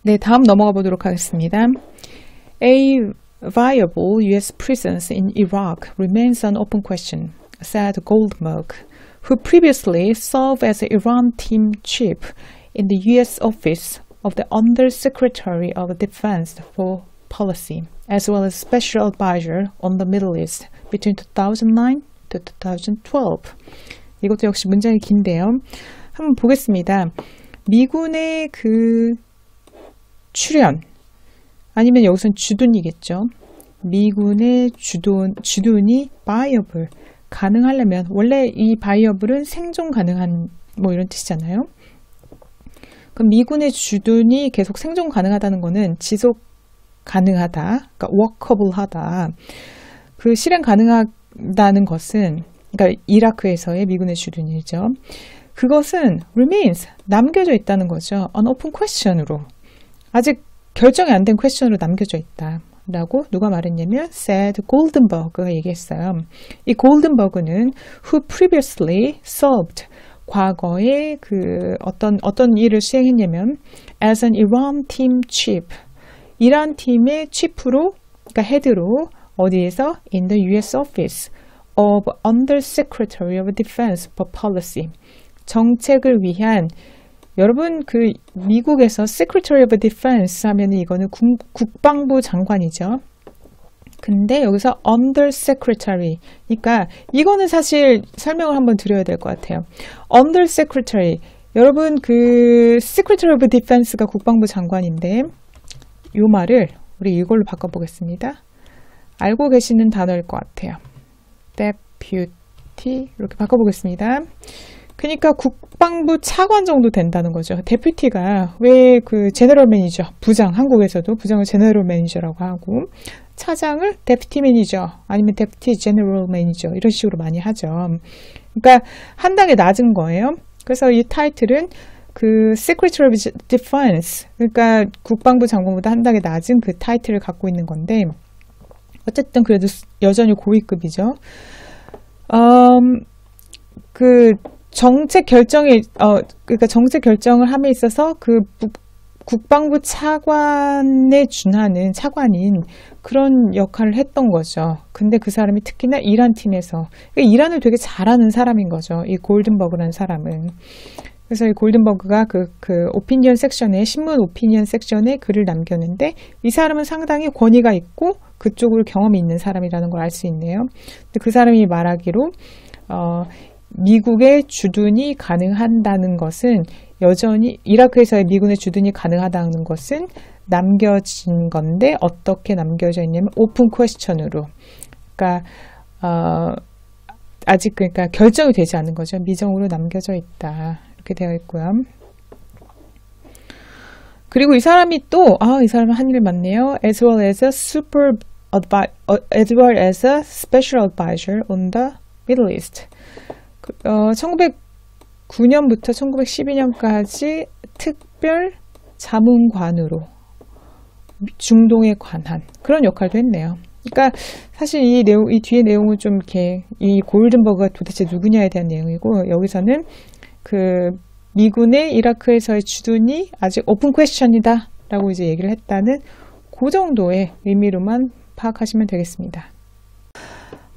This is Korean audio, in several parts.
네, 다음 넘어가 보도록 하겠습니다. A viable U.S. presence in Iraq remains an open question, said Goldberg, who previously served as Iran team chief in the U.S. office of the Undersecretary of Defense for Policy, as well as Special Advisor on the Middle East between 2009 to 2012. 이것도 역시 문장이 긴데요. 한번 보겠습니다. 미군의 그 출현, 아니면 여기선 주둔이겠죠. 미군의 주둔이 viable, 가능하려면, 원래 이 viable은 생존 가능한 뭐 이런 뜻이잖아요. 그럼 미군의 주둔이 계속 생존 가능하다는 거는 지속 가능하다, 그러니까 workable하다. 그 실행 가능하다는 것은, 그러니까 이라크에서의 미군의 주둔이죠. 그것은 remains, 남겨져 있다는 거죠. An open question으로. 아직 결정이 안 된 퀘스천으로 남겨져 있다. 라고 누가 말했냐면 said 골든버그가 얘기했어요. 이 골든버그는 who previously served, 과거에 그 어떤 일을 수행했냐면 as an Iran team chief, 이란 팀의 chief로, 그러니까 헤드로 어디에서 in the U.S. office of Undersecretary of Defense for Policy, 정책을 위한, 여러분 그 미국에서 Secretary of Defense 하면 이거는 국방부 장관이죠. 근데 여기서 Undersecretary, 그러니까 이거는 사실 설명을 한번 드려야 될 것 같아요. Undersecretary, 여러분 그 Secretary of Defense가 국방부 장관인데 이 말을 우리 이걸로 바꿔보겠습니다. 알고 계시는 단어일 것 같아요. Deputy, 이렇게 바꿔보겠습니다. 그러니까 국방부 차관 정도 된다는 거죠. 데퓨티가 왜 그 제너럴 매니저, 부장, 한국에서도 부장을 제너럴 매니저라고 하고 차장을 데퓨티 매니저 아니면 데퓨티 제너럴 매니저 이런 식으로 많이 하죠. 그러니까 한 단계 낮은 거예요. 그래서 이 타이틀은 그 Secretary of Defense, 그러니까 국방부 장관보다 한 단계 낮은 그 타이틀을 갖고 있는 건데 어쨌든 그래도 여전히 고위급이죠. 그 정책 결정에 그러니까 정책 결정을 함에 있어서 그 국방부 차관에 준하는 차관인 그런 역할을 했던 거죠. 근데 그 사람이 특히나 이란 팀에서, 그러니까 이란을 되게 잘하는 사람인 거죠. 이 골든버그라는 사람은. 그래서 이 골든버그가 그 오피니언 섹션에, 신문 오피니언 섹션에 글을 남겼는데 이 사람은 상당히 권위가 있고 그쪽으로 경험이 있는 사람이라는 걸 알 수 있네요. 근데 그 사람이 말하기로 미국의 주둔이 가능하다는 것은 여전히 이라크에서의 미군의 주둔이 가능하다는 것은 남겨진 건데 어떻게 남겨져 있냐면 오픈 퀘스천으로, 그러니까 아직 그러니까 결정이 되지 않은 거죠. 미정으로 남겨져 있다 이렇게 되어 있고요. 그리고 이 사람이 또 이 사람은 한 일 많네요. As well as a special advisor on the Middle East. 1909년부터 1912년까지 특별 자문관으로 중동에 관한 그런 역할도 했네요. 그러니까 사실 이 뒤에 내용은 좀 이렇게 이 골든버그가 도대체 누구냐에 대한 내용이고, 여기서는 그 미군의 이라크에서의 주둔이 아직 오픈 퀘스천이다 라고 이제 얘기를 했다는 그 정도의 의미로만 파악하시면 되겠습니다.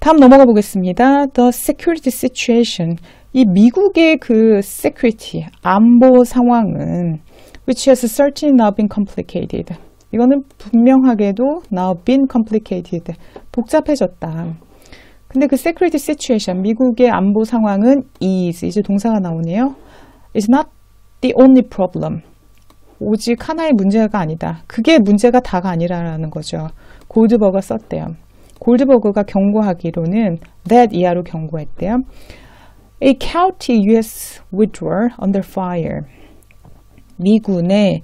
다음 넘어가 보겠습니다. The security situation. 이 미국의 그 security, 안보 상황은 which has certainly now been complicated. 이거는 분명하게도 now been complicated. 복잡해졌다. 근데 그 security situation, 미국의 안보 상황은 is, 이제 동사가 나오네요. is not the only problem. 오직 하나의 문제가 아니다. 그게 문제가 다가 아니라는 거죠. 골드버그가 썼대요. 골드버그가 경고하기로는 that 이하로 경고했대요. A county U.S. withdrawal under fire. 미군의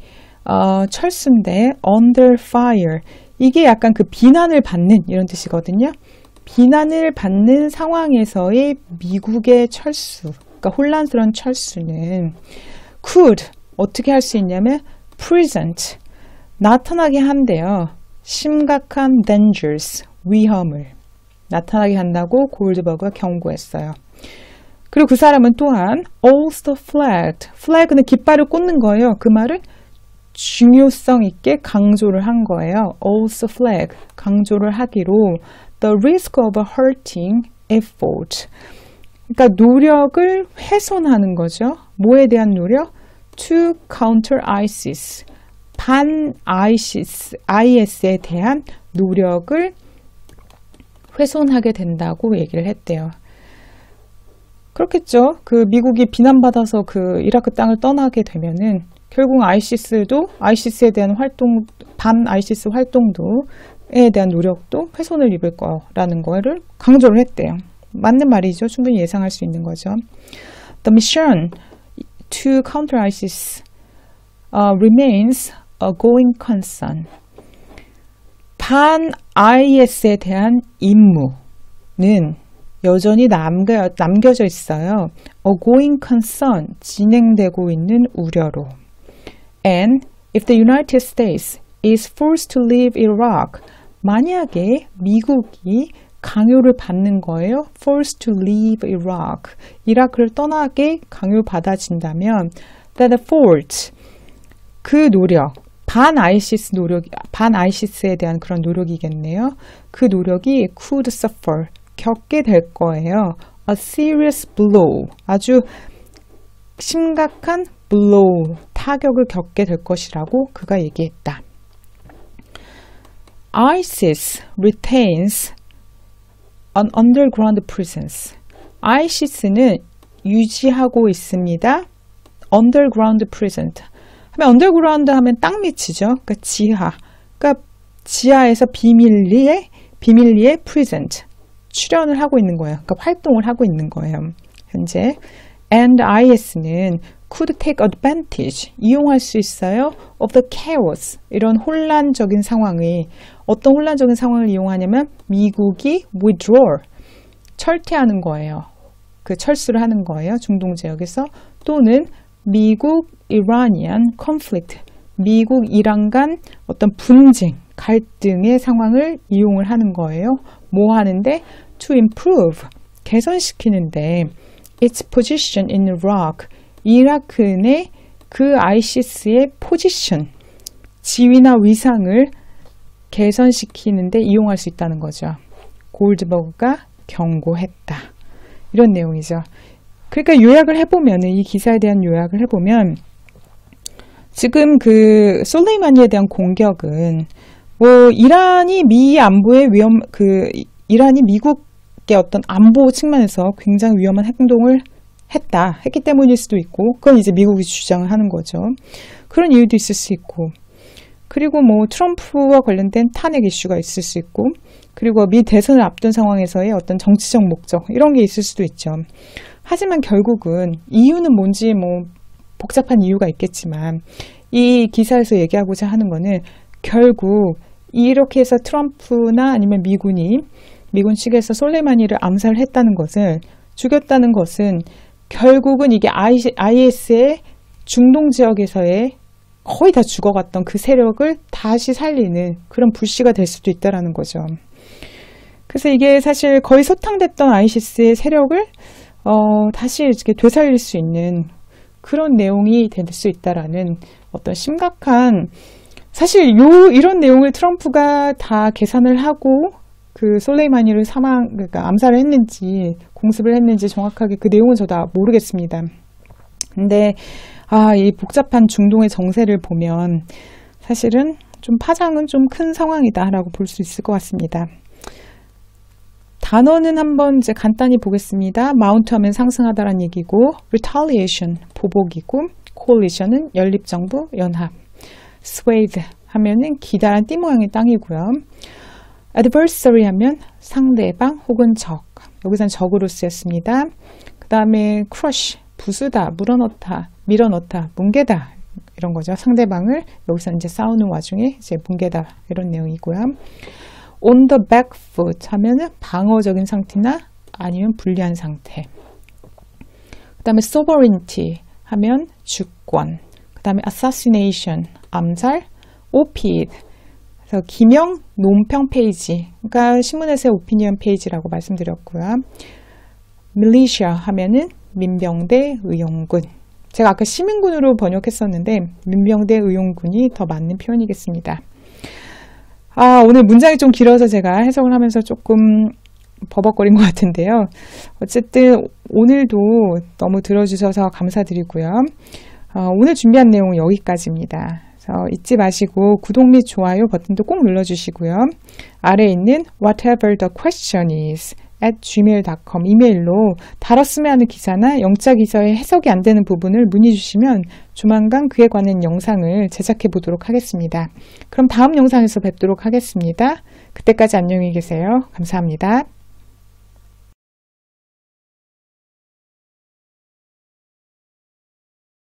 철수인데 under fire. 이게 약간 그 비난을 받는 이런 뜻이거든요. 비난을 받는 상황에서의 미국의 철수, 그러니까 혼란스러운 철수는 could 어떻게 할 수 있냐면 present 나타나게 한대요. 심각한 dangers 위험을 나타나게 한다고 골드버그가 경고했어요. 그리고 그 사람은 또한 also flagged, flag는 깃발을 꽂는 거예요. 그 말은 중요성 있게 강조를 한 거예요. also flag, 강조를 하기로 the risk of hurting effort. 그러니까 노력을 훼손하는 거죠. 뭐에 대한 노력? to counter ISIS. 반 IS에 대한 노력을 훼손하게 된다고 얘기를 했대요. 그렇겠죠. 그 미국이 비난받아서 그 이라크 땅을 떠나게 되면은 결국 ISIS에 대한 활동, 반 ISIS 활동도에 대한 노력도 훼손을 입을 거라는 거를 강조를 했대요. 맞는 말이죠. 충분히 예상할 수 있는 거죠. The mission to counter ISIS remains a going concern. 반 IS에 대한 임무는 여전히 남겨져 있어요. A going concern, 진행되고 있는 우려로. And if the United States is forced to leave Iraq, 만약에 미국이 강요를 받는 거예요. forced to leave Iraq, 이라크를 떠나게 강요받아진다면 that effort, 그 노력, 반 ISIS에 대한 그런 노력이겠네요. 그 노력이 could suffer, 겪게 될 거예요. A serious blow, 아주 심각한 blow, 타격을 겪게 될 것이라고 그가 얘기했다. ISIS retains an underground presence. ISIS는 유지하고 있습니다. underground presence. 하면 underground 하면 땅 밑이죠. 그러니까 지하. 그러니까 지하에서 비밀리에 present. 출연을 하고 있는 거예요. 그러니까 활동을 하고 있는 거예요. 현재. And IS는 could take advantage, 이용할 수 있어요. of the chaos, 이런 혼란적인 상황이, 어떤 혼란적인 상황을 이용하냐면 미국이 withdraw, 철퇴하는 거예요. 그 철수를 하는 거예요. 중동 지역에서. 또는 미국 Iranian conflict, 미국 이란 간 어떤 분쟁, 갈등의 상황을 이용을 하는 거예요. 뭐 하는데? to improve, 개선시키는데 its position in Iraq, 이라크 내 그 ISIS의 포지션, 지위나 위상을 개선시키는데 이용할 수 있다는 거죠. 골드버그가 경고했다. 이런 내용이죠. 그러니까 요약을 해보면, 이 기사에 대한 요약을 해보면, 지금 그 솔레이마니에 대한 공격은 뭐 이란이 이란이 미국의 어떤 안보 측면에서 굉장히 위험한 행동을 했기 때문일 수도 있고, 그건 이제 미국이 주장을 하는 거죠. 그런 이유도 있을 수 있고, 그리고 뭐 트럼프와 관련된 탄핵 이슈가 있을 수 있고, 그리고 미 대선을 앞둔 상황에서의 어떤 정치적 목적, 이런 게 있을 수도 있죠. 하지만 결국은 이유는 뭔지 뭐 복잡한 이유가 있겠지만, 이 기사에서 얘기하고자 하는 거는 결국 이렇게 해서 트럼프나 아니면 미군 측에서 솔레이마니를 암살했다는 것을, 죽였다는 것은 결국은 이게 IS의 중동 지역에서의 거의 다 죽어갔던 그 세력을 다시 살리는 그런 불씨가 될 수도 있다는 거죠. 그래서 이게 사실 거의 소탕됐던 ISIS의 세력을 다시 이렇게 되살릴 수 있는 그런 내용이 될 수 있다라는 어떤 심각한, 사실 이런 내용을 트럼프가 다 계산을 하고 그 솔레이마니를 그러니까 암살을 했는지 공습을 했는지 정확하게 그 내용은 저도 모르겠습니다. 근데 이 복잡한 중동의 정세를 보면 사실은 좀 파장은 좀 큰 상황이다라고 볼 수 있을 것 같습니다. 단어는 한번 이제 간단히 보겠습니다. mount 하면 상승하다라는 얘기고, retaliation 보복이고, coalition은 연립정부, 연합, swathe 하면은 기다란 띠 모양의 땅이고요. adversary 하면 상대방 혹은 적, 여기서는 적으로 쓰였습니다. 그 다음에 crush, 부수다, 밀어넣다, 뭉개다, 이런 거죠. 상대방을 여기서 이제 싸우는 와중에 이제 뭉개다, 이런 내용이고요. on the back foot 하면은 방어적인 상태나 아니면 불리한 상태. 그 다음에 sovereignty 하면 주권. 그 다음에 assassination, 암살, opid. 그래서 기명, 논평 페이지. 그러니까 신문에서의 오피니언 페이지라고 말씀드렸고요. militia 하면은 민병대, 의용군. 제가 아까 시민군으로 번역했었는데 민병대 의용군이 더 맞는 표현이겠습니다. 오늘 문장이 좀 길어서 제가 해석을 하면서 조금 버벅거린 것 같은데요. 어쨌든 오늘도 너무 들어주셔서 감사드리고요. 오늘 준비한 내용은 여기까지입니다. 잊지 마시고 구독 및 좋아요 버튼도 꼭 눌러주시고요. 아래에 있는 whatever the question is @gmail.com 이메일로 다뤘으면 하는 기사나 영자 기사에 해석이 안 되는 부분을 문의 주시면 조만간 그에 관한 영상을 제작해 보도록 하겠습니다. 그럼 다음 영상에서 뵙도록 하겠습니다. 그때까지 안녕히 계세요. 감사합니다.